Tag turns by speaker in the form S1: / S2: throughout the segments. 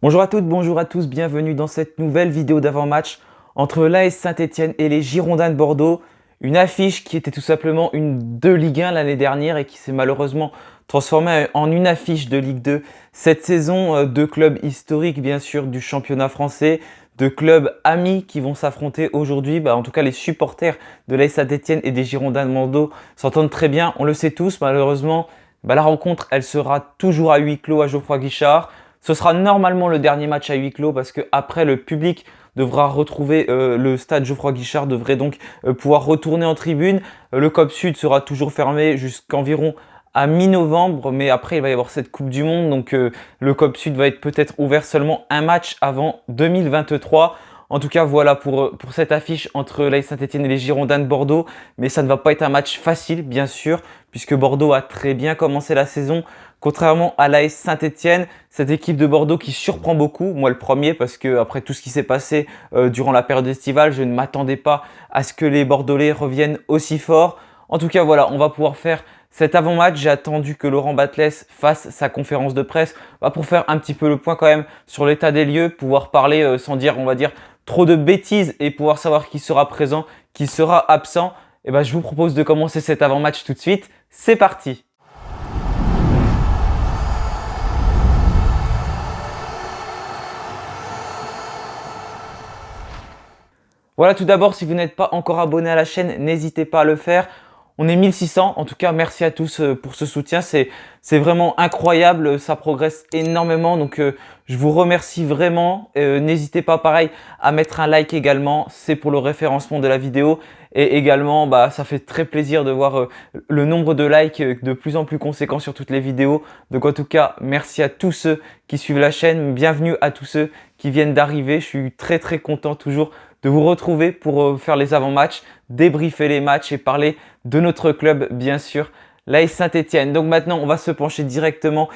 S1: Bonjour à toutes, bonjour à tous, bienvenue dans cette nouvelle vidéo d'avant-match entre l'AS Saint-Étienne et les Girondins de Bordeaux. Une affiche qui était tout simplement une de Ligue 1 l'année dernière et qui s'est malheureusement transformée en une affiche de Ligue 2 cette saison. Deux clubs historiques bien sûr du championnat français, deux clubs amis qui vont s'affronter aujourd'hui. En tout cas, les supporters de l'AS Saint-Étienne et des Girondins de Bordeaux s'entendent très bien, on le sait tous. Malheureusement, la rencontre elle sera toujours à huis clos à Geoffroy Guichard. Ce sera normalement le dernier match à huis clos parce que après le public devra retrouver le stade Geoffroy Guichard, devrait donc pouvoir retourner en tribune. Le COP Sud sera toujours fermé jusqu'environ à mi-novembre, mais après il va y avoir cette Coupe du Monde, donc le COP Sud va être peut-être ouvert seulement un match avant 2023. En tout cas, voilà pour cette affiche entre l'AS Saint-Étienne et les Girondins de Bordeaux. Mais ça ne va pas être un match facile, bien sûr, puisque Bordeaux a très bien commencé la saison. Contrairement à l'AS Saint-Étienne, cette équipe de Bordeaux qui surprend beaucoup, moi le premier, parce que après tout ce qui s'est passé durant la période estivale, je ne m'attendais pas à ce que les Bordelais reviennent aussi fort. En tout cas, voilà, on va pouvoir faire cet avant-match. J'ai attendu que Laurent Batles fasse sa conférence de presse pour faire un petit peu le point quand même sur l'état des lieux, pouvoir parler sans dire, on va dire, trop de bêtises et pouvoir savoir qui sera présent, qui sera absent. Je vous propose de commencer cet avant-match tout de suite. C'est parti! Voilà, tout d'abord, si vous n'êtes pas encore abonné à la chaîne, n'hésitez pas à le faire. On est 1600, en tout cas merci à tous pour ce soutien, c'est vraiment incroyable, ça progresse énormément, donc je vous remercie vraiment. N'hésitez pas pareil à mettre un like également, c'est pour le référencement de la vidéo et également ça fait très plaisir de voir le nombre de likes de plus en plus conséquent sur toutes les vidéos. Donc en tout cas merci à tous ceux qui suivent la chaîne, bienvenue à tous ceux qui viennent d'arriver, je suis très content toujours de vous retrouver pour faire les avant-matchs, débriefer les matchs et parler de notre club, bien sûr, l'AS Saint-Étienne. Donc maintenant, on va se pencher directement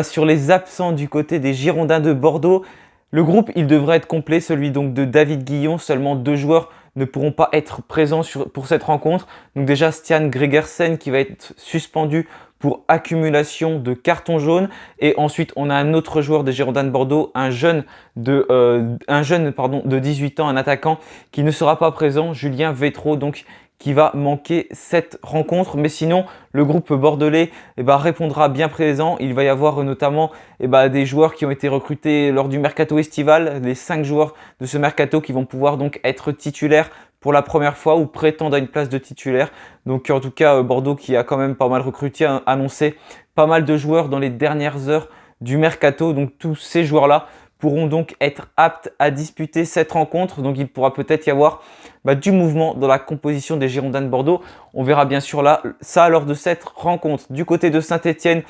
S1: sur les absents du côté des Girondins de Bordeaux. Le groupe, il devrait être complet, celui donc de David Guillon. Seulement 2 joueurs ne pourront pas être présents pour cette rencontre. Donc déjà, Stian Gregersen qui va être suspendu pour accumulation de cartons jaunes. Et ensuite, on a un autre joueur des Girondins de Bordeaux, un jeune de 18 ans, un attaquant qui ne sera pas présent, Julien Vétro, donc qui va manquer cette rencontre. Mais sinon, le groupe bordelais répondra bien présent. Il va y avoir notamment des joueurs qui ont été recrutés lors du mercato estival, les 5 joueurs de ce mercato qui vont pouvoir donc être titulaires pour la première fois ou prétendent à une place de titulaire. Donc en tout cas, Bordeaux qui a quand même pas mal recruté, a annoncé pas mal de joueurs dans les dernières heures du mercato. Donc tous ces joueurs-là pourront donc être aptes à disputer cette rencontre. Donc il pourra peut-être y avoir du mouvement dans la composition des Girondins de Bordeaux. On verra bien sûr ça lors de cette rencontre. Du côté de Saint-Étienne,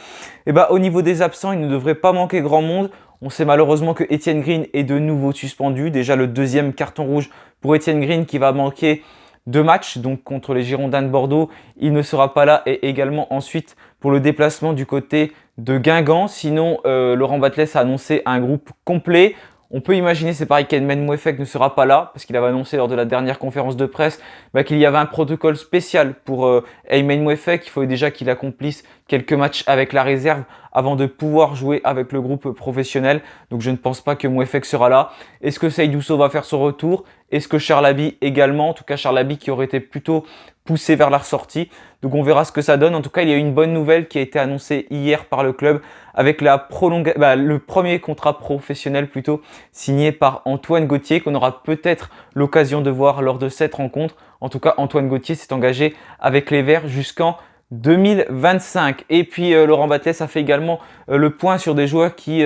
S1: au niveau des absents, il ne devrait pas manquer grand monde. On sait malheureusement que Étienne Green est de nouveau suspendu. Déjà le deuxième carton rouge pour Étienne Green qui va manquer 2 matchs, donc contre les Girondins de Bordeaux, il ne sera pas là. Et également ensuite pour le déplacement du côté de Guingamp. Sinon, Laurent Batles a annoncé un groupe complet. On peut imaginer, c'est pareil, qu'Aymen Mouefek ne sera pas là, parce qu'il avait annoncé lors de la dernière conférence de presse qu'il y avait un protocole spécial pour Aymen Mouefek. Il faut déjà qu'il accomplisse quelques matchs avec la réserve avant de pouvoir jouer avec le groupe professionnel. Donc je ne pense pas que Mouefek sera là. Est-ce que Seydou Sow va faire son retour? Est-ce que Charlaby également? En tout cas, Charlaby qui aurait été plutôt poussé vers la ressortie. Donc on verra ce que ça donne. En tout cas, il y a eu une bonne nouvelle qui a été annoncée hier par le club avec le premier contrat professionnel plutôt signé par Antoine Gauthier qu'on aura peut-être l'occasion de voir lors de cette rencontre. En tout cas, Antoine Gauthier s'est engagé avec les Verts jusqu'en 2025. Et puis Laurent Batles a fait également le point sur des joueurs qui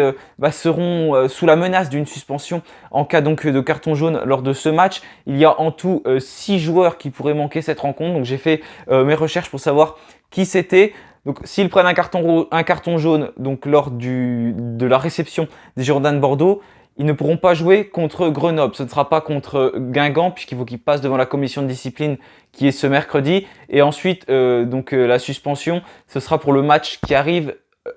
S1: seront sous la menace d'une suspension en cas donc de carton jaune lors de ce match. Il y a en tout 6 joueurs qui pourraient manquer cette rencontre. Donc j'ai fait mes recherches pour savoir qui c'était. Donc s'ils prennent un carton jaune donc lors de la réception des Girondins de Bordeaux, ils ne pourront pas jouer contre Grenoble. Ce ne sera pas contre Guingamp puisqu'il faut qu'ils passent devant la commission de discipline qui est ce mercredi. Et ensuite, la suspension, ce sera pour le match qui arrive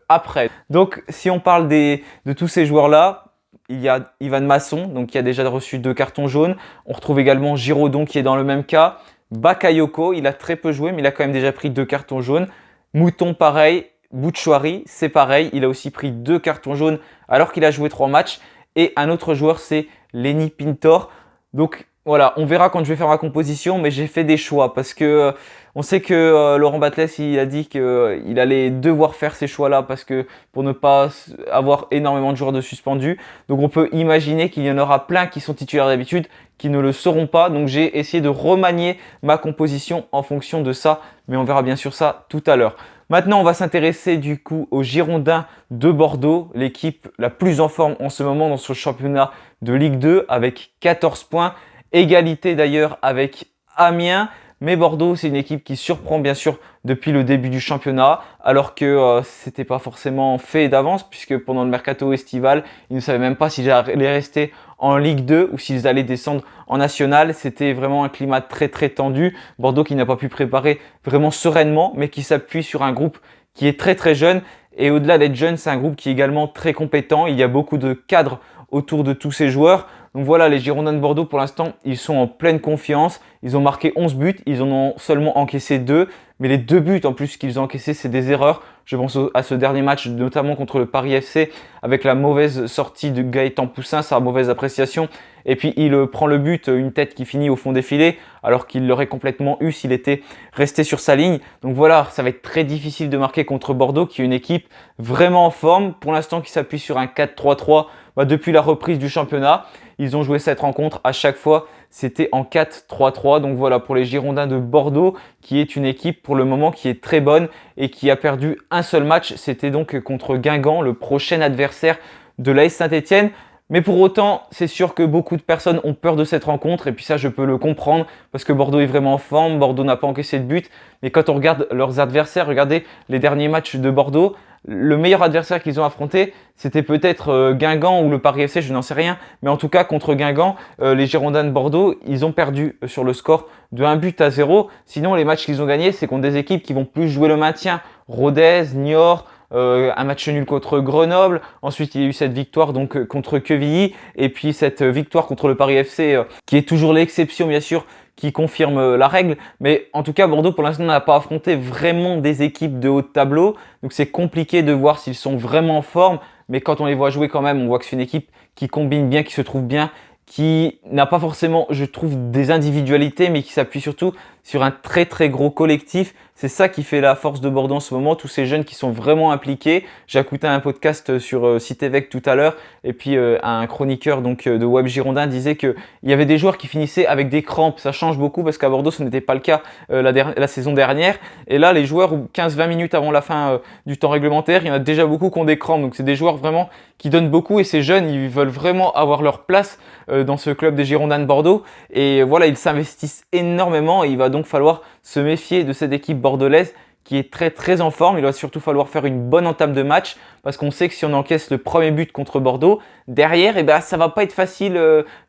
S1: après. Donc, si on parle de tous ces joueurs-là, il y a Ivan Masson, donc qui a déjà reçu 2 cartons jaunes. On retrouve également Giraudon qui est dans le même cas. Bakayoko, il a très peu joué, mais il a quand même déjà pris 2 cartons jaunes. Mouton, pareil. Bouchouari, c'est pareil. Il a aussi pris 2 cartons jaunes alors qu'il a joué 3 matchs. et un autre joueur, c'est Lenny Pintor. Donc voilà, on verra quand je vais faire ma composition, mais j'ai fait des choix parce que on sait que Laurent Batles, il a dit qu'il allait devoir faire ces choix-là parce que pour ne pas avoir énormément de joueurs de suspendus. Donc on peut imaginer qu'il y en aura plein qui sont titulaires d'habitude, qui ne le seront pas. Donc j'ai essayé de remanier ma composition en fonction de ça, mais on verra bien sûr ça tout à l'heure. Maintenant, on va s'intéresser du coup aux Girondins de Bordeaux, l'équipe la plus en forme en ce moment dans ce championnat de Ligue 2 avec 14 points. Égalité d'ailleurs avec Amiens. Mais Bordeaux, c'est une équipe qui surprend bien sûr depuis le début du championnat, alors que c'était pas forcément fait d'avance, puisque pendant le mercato estival, ils ne savaient même pas s'ils allaient rester en Ligue 2 ou s'ils allaient descendre en National. C'était vraiment un climat très très tendu. Bordeaux qui n'a pas pu préparer vraiment sereinement, mais qui s'appuie sur un groupe qui est très très jeune. Et au-delà d'être jeune, c'est un groupe qui est également très compétent. Il y a beaucoup de cadres autour de tous ces joueurs. Donc voilà, les Girondins de Bordeaux, pour l'instant, ils sont en pleine confiance. Ils ont marqué 11 buts, ils en ont seulement encaissé 2. Mais les 2 buts en plus qu'ils ont encaissés, c'est des erreurs. Je pense à ce dernier match, notamment contre le Paris FC, avec la mauvaise sortie de Gaëtan Poussin, sa mauvaise appréciation. Et puis il prend le but, une tête qui finit au fond des filets, alors qu'il l'aurait complètement eu s'il était resté sur sa ligne. Donc voilà, ça va être très difficile de marquer contre Bordeaux, qui est une équipe vraiment en forme. Pour l'instant, qui s'appuie sur un 4-3-3 depuis la reprise du championnat. Ils ont joué cette rencontre à chaque fois, c'était en 4-3-3. Donc voilà pour les Girondins de Bordeaux, qui est une équipe pour le moment qui est très bonne et qui a perdu un seul match. C'était donc contre Guingamp, le prochain adversaire de l'AS Saint-Etienne. Mais pour autant, c'est sûr que beaucoup de personnes ont peur de cette rencontre. Et puis ça, je peux le comprendre parce que Bordeaux est vraiment en forme. Bordeaux n'a pas encaissé de but. Mais quand on regarde leurs adversaires, regardez les derniers matchs de Bordeaux. Le meilleur adversaire qu'ils ont affronté, c'était peut-être Guingamp ou le Paris FC, je n'en sais rien. Mais en tout cas, contre Guingamp, les Girondins de Bordeaux, ils ont perdu sur le score de 1-0. Sinon, les matchs qu'ils ont gagnés, c'est contre des équipes qui vont plus jouer le maintien. Rodez, Niort, un match nul contre Grenoble. Ensuite, il y a eu cette victoire donc contre Quevilly. Et puis cette victoire contre le Paris FC, qui est toujours l'exception, bien sûr, qui confirme la règle. Mais en tout cas, Bordeaux, pour l'instant, n'a pas affronté vraiment des équipes de haut de tableau. Donc, c'est compliqué de voir s'ils sont vraiment en forme. Mais quand on les voit jouer quand même, on voit que c'est une équipe qui combine bien, qui se trouve bien, qui n'a pas forcément, je trouve, des individualités, mais qui s'appuie surtout sur un très très gros collectif. C'est ça qui fait la force de Bordeaux en ce moment, tous ces jeunes qui sont vraiment impliqués. J'ai écouté un podcast sur Citévec tout à l'heure, et puis un chroniqueur donc de Web Girondin disait qu'il y avait des joueurs qui finissaient avec des crampes. Ça change beaucoup parce qu'à Bordeaux, ce n'était pas le cas la saison dernière. Et là, les joueurs, 15-20 minutes avant la fin du temps réglementaire, il y en a déjà beaucoup qui ont des crampes. Donc c'est des joueurs vraiment qui donnent beaucoup, et ces jeunes, ils veulent vraiment avoir leur place dans ce club des Girondins de Bordeaux. Et voilà, ils s'investissent énormément, et il va donc falloir se méfier de cette équipe bordelaise qui est très très en forme. Il va surtout falloir faire une bonne entame de match, parce qu'on sait que si on encaisse le premier but contre Bordeaux, derrière, ça va pas être facile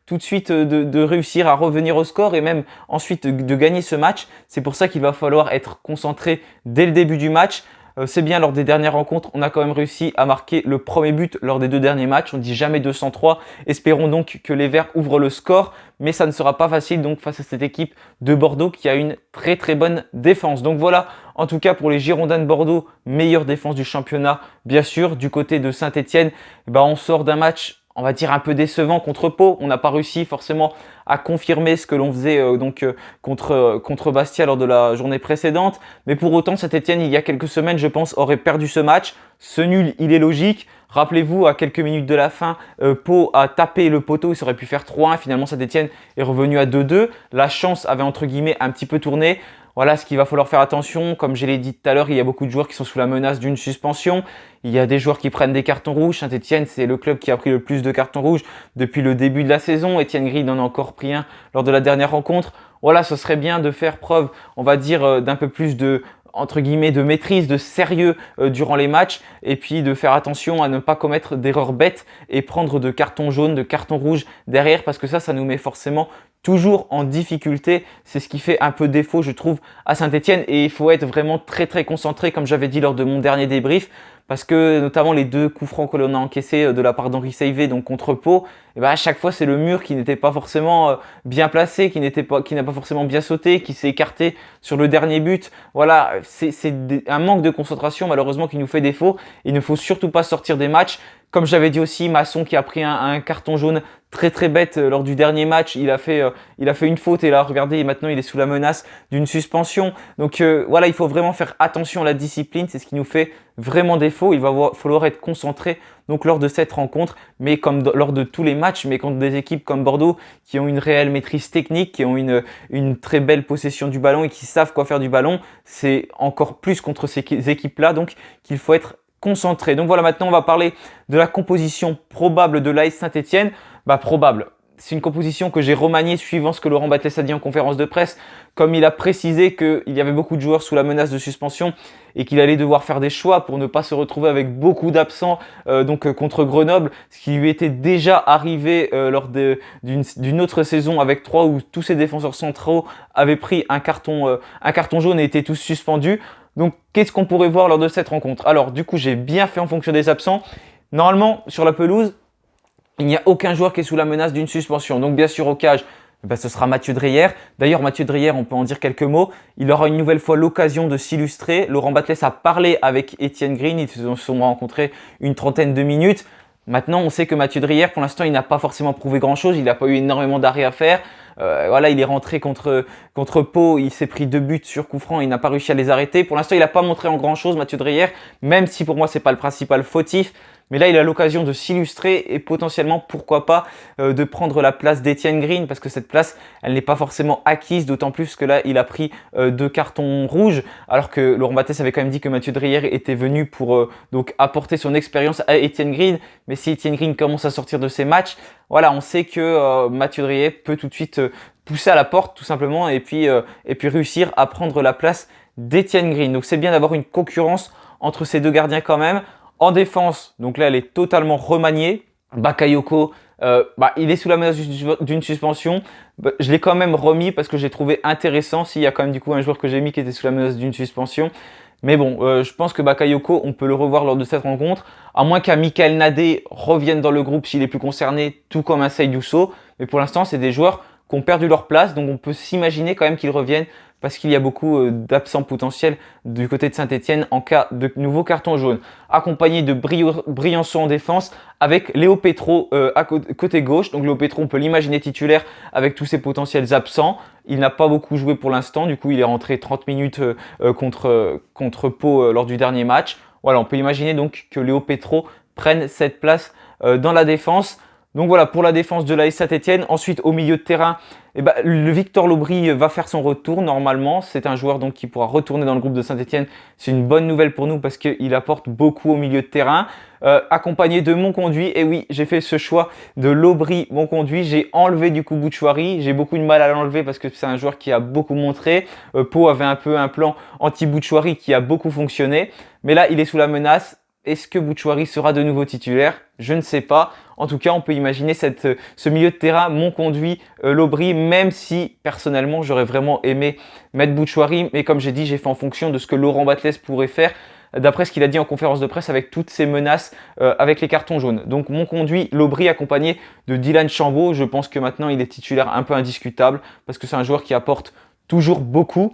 S1: tout de suite de réussir à revenir au score et même ensuite de gagner ce match. C'est pour ça qu'il va falloir être concentré dès le début du match. C'est bien, lors des dernières rencontres, on a quand même réussi à marquer le premier but lors des 2 derniers matchs. On ne dit jamais 203. Espérons donc que les Verts ouvrent le score, mais ça ne sera pas facile donc face à cette équipe de Bordeaux qui a une très très bonne défense. Donc voilà, en tout cas pour les Girondins de Bordeaux, meilleure défense du championnat. Bien sûr, du côté de Saint-Etienne, on sort d'un match, on va dire, un peu décevant contre Pau. On n'a pas réussi forcément à confirmer ce que l'on faisait contre Bastia lors de la journée précédente. Mais pour autant, Saint-Etienne, il y a quelques semaines, je pense, aurait perdu ce match. Ce nul, il est logique. Rappelez-vous, à quelques minutes de la fin, Pau a tapé le poteau, il aurait pu faire 3-1. Finalement, Saint-Etienne est revenu à 2-2. La chance avait entre guillemets un petit peu tourné. Voilà ce qu'il va falloir faire attention. Comme je l'ai dit tout à l'heure, il y a beaucoup de joueurs qui sont sous la menace d'une suspension. Il y a des joueurs qui prennent des cartons rouges. Saint-Etienne, c'est le club qui a pris le plus de cartons rouges depuis le début de la saison. Étienne Gris en a encore pris un lors de la dernière rencontre. Voilà, ce serait bien de faire preuve, on va dire, d'un peu plus de, entre guillemets, de maîtrise, de sérieux durant les matchs, et puis de faire attention à ne pas commettre d'erreurs bêtes et prendre de cartons jaunes, de cartons rouges derrière, parce que ça nous met forcément toujours en difficulté. C'est ce qui fait un peu défaut, je trouve, à Saint-Etienne. Et il faut être vraiment très très concentré, comme j'avais dit lors de mon dernier débrief. Parce que notamment les 2 coups francs que l'on a encaissés de la part d'Henri Saivet, donc contre Pau, et ben à chaque fois c'est le mur qui n'était pas forcément bien placé, qui n'a pas forcément bien sauté, qui s'est écarté sur le dernier but. Voilà, c'est un manque de concentration malheureusement qui nous fait défaut. Il ne faut surtout pas sortir des matchs. Comme j'avais dit aussi, Masson qui a pris un carton jaune très très bête lors du dernier match. Il a fait une faute et là, regardez, maintenant il est sous la menace d'une suspension. Donc voilà, il faut vraiment faire attention à la discipline. C'est ce qui nous fait vraiment défaut. Il va falloir être concentré donc lors de cette rencontre, mais comme lors de tous les matchs, mais contre des équipes comme Bordeaux qui ont une réelle maîtrise technique, qui ont une très belle possession du ballon et qui savent quoi faire du ballon, c'est encore plus contre ces équipes-là donc qu'il faut être concentré. Donc voilà, maintenant on va parler de la composition probable de l'AS Saint-Etienne. Probable. C'est une composition que j'ai remaniée suivant ce que Laurent Batles a dit en conférence de presse. Comme il a précisé qu'il y avait beaucoup de joueurs sous la menace de suspension et qu'il allait devoir faire des choix pour ne pas se retrouver avec beaucoup d'absents contre Grenoble, ce qui lui était déjà arrivé lors d'une autre saison avec 3 où tous ses défenseurs centraux avaient pris un carton jaune et étaient tous suspendus. Donc qu'est-ce qu'on pourrait voir lors de cette rencontre? Alors du coup j'ai bien fait en fonction des absents. Normalement sur la pelouse, il n'y a aucun joueur qui est sous la menace d'une suspension. Donc bien sûr au cage, ce sera Mathieu Dreyer. D'ailleurs Mathieu Dreyer, on peut en dire quelques mots. Il aura une nouvelle fois l'occasion de s'illustrer. Laurent Batles a parlé avec Étienne Green. Ils se sont rencontrés une trentaine de minutes. Maintenant, on sait que Mathieu Dreyer, pour l'instant, il n'a pas forcément prouvé grand-chose. Il n'a pas eu énormément d'arrêts à faire. Voilà, il est rentré contre Pau. Il s'est pris 2 buts sur coup franc. Il n'a pas réussi à les arrêter. Pour l'instant, il n'a pas montré en grand-chose, Mathieu Dreyer, même si pour moi, c'est pas le principal fautif. Mais là, il a l'occasion de s'illustrer et potentiellement, pourquoi pas, de prendre la place d'Étienne Green parce que cette place, elle n'est pas forcément acquise, d'autant plus que là, il a pris 2 cartons rouges alors que Laurent Batles avait quand même dit que Mathieu Dreyer était venu pour donc apporter son expérience à Étienne Green. Mais si Étienne Green commence à sortir de ses matchs, voilà, on sait que Mathieu Dreyer peut tout de suite pousser à la porte tout simplement et puis réussir à prendre la place d'Étienne Green. Donc c'est bien d'avoir une concurrence entre ces 2 gardiens quand même. En défense, donc là, elle est totalement remaniée. Bakayoko, il est sous la menace d'une suspension. Je l'ai quand même remis parce que j'ai trouvé intéressant. S'il y a quand même du coup un joueur que j'ai mis qui était sous la menace d'une suspension. Mais bon, je pense que Bakayoko, on peut le revoir lors de cette rencontre. À moins qu'un Michael Nadé revienne dans le groupe s'il est plus concerné, tout comme un Seydou Sow. Mais pour l'instant, c'est des joueurs qui ont perdu leur place. Donc on peut s'imaginer quand même qu'ils reviennent parce qu'il y a beaucoup d'absents potentiels du côté de Saint-Etienne en cas de nouveau carton jaune. Accompagné de Briançon en défense avec Léo Petro côté gauche. Donc Léo Petro, on peut l'imaginer titulaire avec tous ses potentiels absents. Il n'a pas beaucoup joué pour l'instant. Du coup, il est rentré 30 minutes contre Pau lors du dernier match. Voilà, on peut imaginer donc que Léo Petro prenne cette place dans la défense. Donc voilà pour la défense de l'AS Saint-Etienne. Ensuite au milieu de terrain, le Victor Lobry va faire son retour normalement. C'est un joueur donc qui pourra retourner dans le groupe de Saint-Etienne. C'est une bonne nouvelle pour nous parce qu'il apporte beaucoup au milieu de terrain. Accompagné de Monconduit. Et oui, j'ai fait ce choix de Lobry Monconduit. J'ai enlevé du coup Bouchouari. J'ai beaucoup de mal à l'enlever parce que c'est un joueur qui a beaucoup montré. Pau avait un peu un plan anti-Bouchouari qui a beaucoup fonctionné. Mais là, il est sous la menace. Est-ce que Bouchouari sera de nouveau titulaire? Je ne sais pas. En tout cas, on peut imaginer ce milieu de terrain Monconduit, Lobry, même si personnellement, j'aurais vraiment aimé mettre Bouchouari. Mais comme j'ai dit, j'ai fait en fonction de ce que Laurent Batles pourrait faire, d'après ce qu'il a dit en conférence de presse avec toutes ces menaces avec les cartons jaunes. Donc Monconduit, Lobry accompagné de Dylan Chambaud. Je pense que maintenant, il est titulaire un peu indiscutable parce que c'est un joueur qui apporte toujours beaucoup.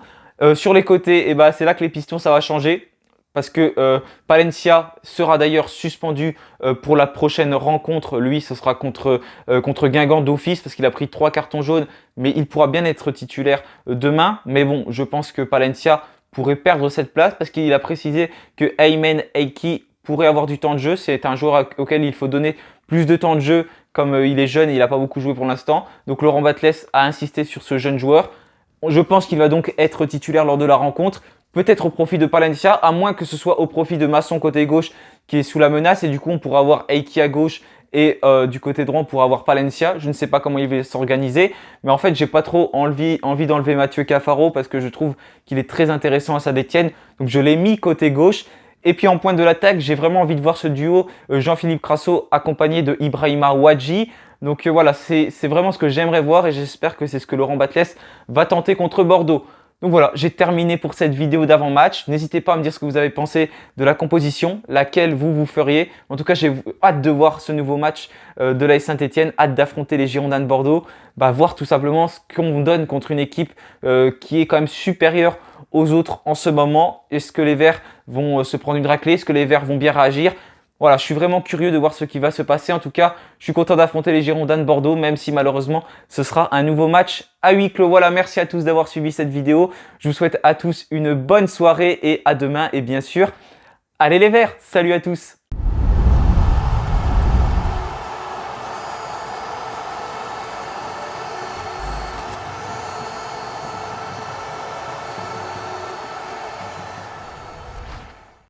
S1: Sur les côtés, c'est là que les pistons, ça va changer. Parce que Palencia sera d'ailleurs suspendu pour la prochaine rencontre. Lui, ce sera contre Guingamp d'office parce qu'il a pris 3 cartons jaunes. Mais il pourra bien être titulaire demain. Mais bon, je pense que Palencia pourrait perdre cette place parce qu'il a précisé que Aymen Eiki pourrait avoir du temps de jeu. C'est un joueur auquel il faut donner plus de temps de jeu comme il est jeune et il n'a pas beaucoup joué pour l'instant. Donc Laurent Batles a insisté sur ce jeune joueur. Je pense qu'il va donc être titulaire lors de la rencontre. Peut-être au profit de Palencia, à moins que ce soit au profit de Masson côté gauche qui est sous la menace. Et du coup, on pourra avoir Eiki à gauche et du côté droit, on pourra avoir Palencia. Je ne sais pas comment il va s'organiser. Mais en fait, j'ai pas trop envie d'enlever Mathieu Cafaro parce que je trouve qu'il est très intéressant à Saint-Etienne. Donc, je l'ai mis côté gauche. Et puis, en pointe de l'attaque, j'ai vraiment envie de voir ce duo Jean-Philippe Crasso accompagné de Ibrahima Ouadji. Donc voilà, c'est vraiment ce que j'aimerais voir et j'espère que c'est ce que Laurent Batles va tenter contre Bordeaux. Donc voilà, j'ai terminé pour cette vidéo d'avant-match. N'hésitez pas à me dire ce que vous avez pensé de la composition, laquelle vous feriez. En tout cas, j'ai hâte de voir ce nouveau match de l'AS Saint-Etienne, hâte d'affronter les Girondins de Bordeaux, voir tout simplement ce qu'on donne contre une équipe qui est quand même supérieure aux autres en ce moment. Est-ce que les Verts vont se prendre une raclée? Est-ce que les Verts vont bien réagir? Voilà, je suis vraiment curieux de voir ce qui va se passer. En tout cas, je suis content d'affronter les Girondins de Bordeaux, même si malheureusement, ce sera un nouveau match à huis clos. Voilà, merci à tous d'avoir suivi cette vidéo. Je vous souhaite à tous une bonne soirée et à demain. Et bien sûr, allez les Verts! Salut à tous!